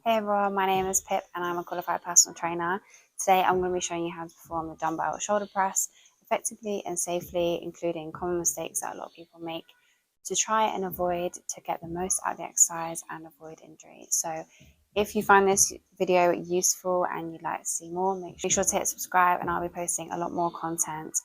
Hey everyone, my name is Pip and I'm a qualified personal trainer. Today I'm going to be showing you how to perform the dumbbell shoulder press effectively and safely, including common mistakes that a lot of people make to try and avoid to get the most out of the exercise and avoid injury. So if you find this video useful and you'd like to see more, make sure to hit subscribe, and I'll be posting a lot more content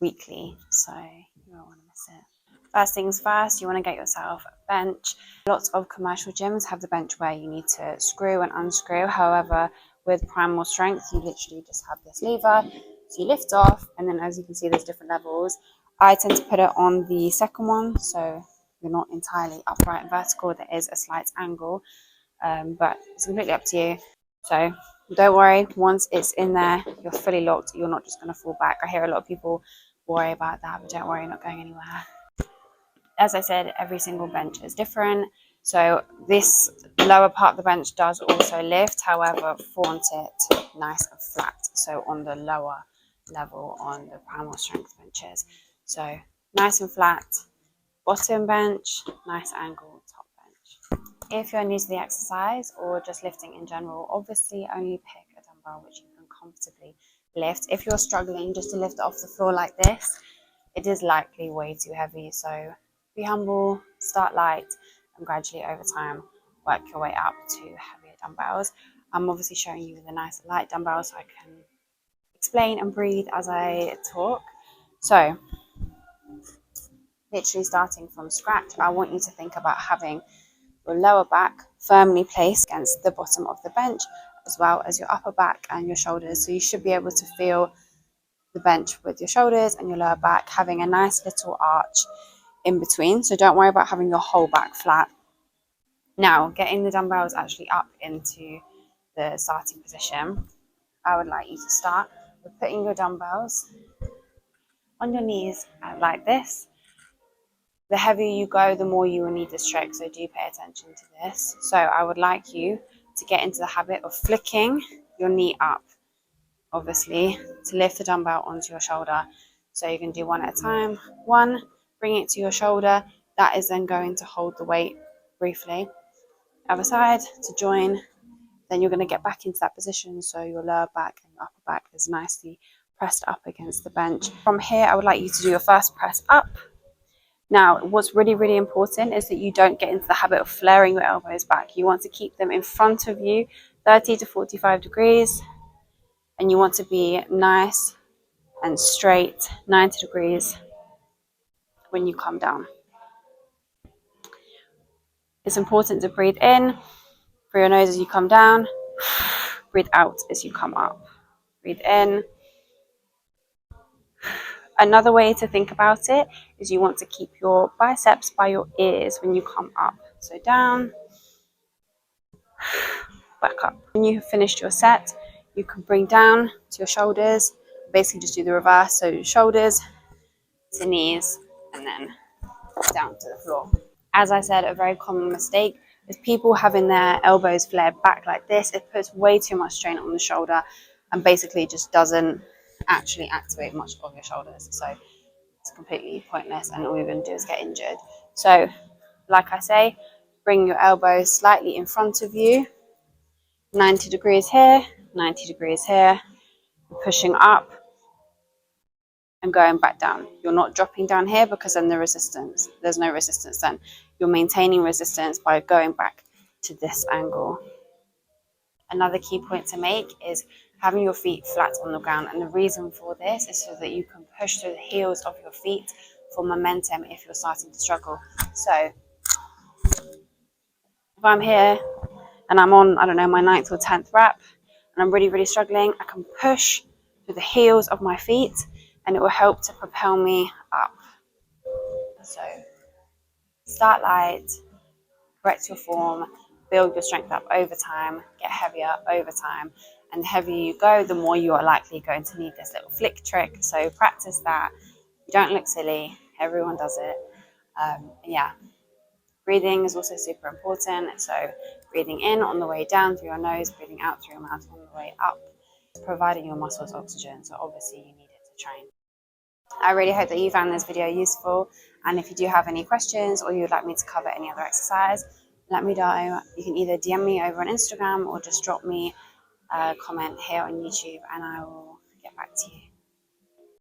weekly, so you won't want to miss it. First things first, you want to get yourself a bench. Lots of commercial gyms have the bench where you need to screw and unscrew. However, with Primal Strength, you literally just have this lever. So you lift off, and then as you can see, there's different levels. I tend to put it on the second one, so you're not entirely upright and vertical. There is a slight angle, but it's completely up to you. So don't worry, once it's in there, you're fully locked. You're not just going to fall back. I hear a lot of people worry about that, but don't worry, you're not going anywhere. As I said, every single bench is different. So this lower part of the bench does also lift, however, want it nice and flat. So on the lower level on the Primal Strength benches. So nice and flat, bottom bench, nice angle, top bench. If you're new to the exercise or just lifting in general, obviously only pick a dumbbell which you can comfortably lift. If you're struggling just to lift it off the floor like this, it is likely way too heavy. So be humble, start light, and gradually over time work your way up to heavier dumbbells. I'm obviously showing you the nice light dumbbells so I can explain and breathe as I talk. So literally starting from scratch, I want you to think about having your lower back firmly placed against the bottom of the bench, as well as your upper back and your shoulders. So you should be able to feel the bench with your shoulders and your lower back having a nice little arch in between. So don't worry about having your whole back flat. Now, getting the dumbbells actually up into the starting position, I would like you to start with putting your dumbbells on your knees like this. The heavier you go, the more you will need this trick, so do pay attention to this. So I would like you to get into the habit of flicking your knee up, obviously, to lift the dumbbell onto your shoulder. So you can do one at a time. One, bring it to your shoulder. That is then going to hold the weight briefly. Other side to join. Then you're going to get back into that position, so your lower back and your upper back is nicely pressed up against the bench. From here, I would like you to do your first press up. Now, what's really, really important is that you don't get into the habit of flaring your elbows back. You want to keep them in front of you, 30 to 45 degrees, and you want to be nice and straight, 90 degrees when you come down. It's important to breathe in through your nose as you come down, breathe out as you come up. Breathe in. Another way to think about it is you want to keep your biceps by your ears when you come up. So down, back up. When you have finished your set, you can bring down to your shoulders. Basically just do the reverse. So shoulders to knees and then down to the floor. As I said, a very common mistake is people having their elbows flared back like this. It puts way too much strain on the shoulder and basically just doesn't actually activate much of your shoulders. So it's completely pointless, and all you're going to do is get injured. So, like I say, bring your elbows slightly in front of you, 90 degrees here, 90 degrees here, pushing up and going back down. You're not dropping down here because then there's no resistance then. You're maintaining resistance by going back to this angle. Another key point to make is having your feet flat on the ground, and the reason for this is so that you can push through the heels of your feet for momentum if you're starting to struggle. So if I'm here and I'm on, I don't know, my 9th or 10th rep and I'm really, really struggling, I can push through the heels of my feet and it will help to propel me up. So start light, correct your form, build your strength up over time, get heavier over time. And the heavier you go, the more you are likely going to need this little flick trick. So practice that. You don't look silly. Everyone does it. Yeah. Breathing is also super important. So breathing in on the way down through your nose, breathing out through your mouth on the way up, providing your muscles oxygen. So obviously you need it to train. I really hope that you found this video useful. And if you do have any questions or you would like me to cover any other exercise, let me know. You can either DM me over on Instagram or just drop me a comment here on YouTube and I will get back to you.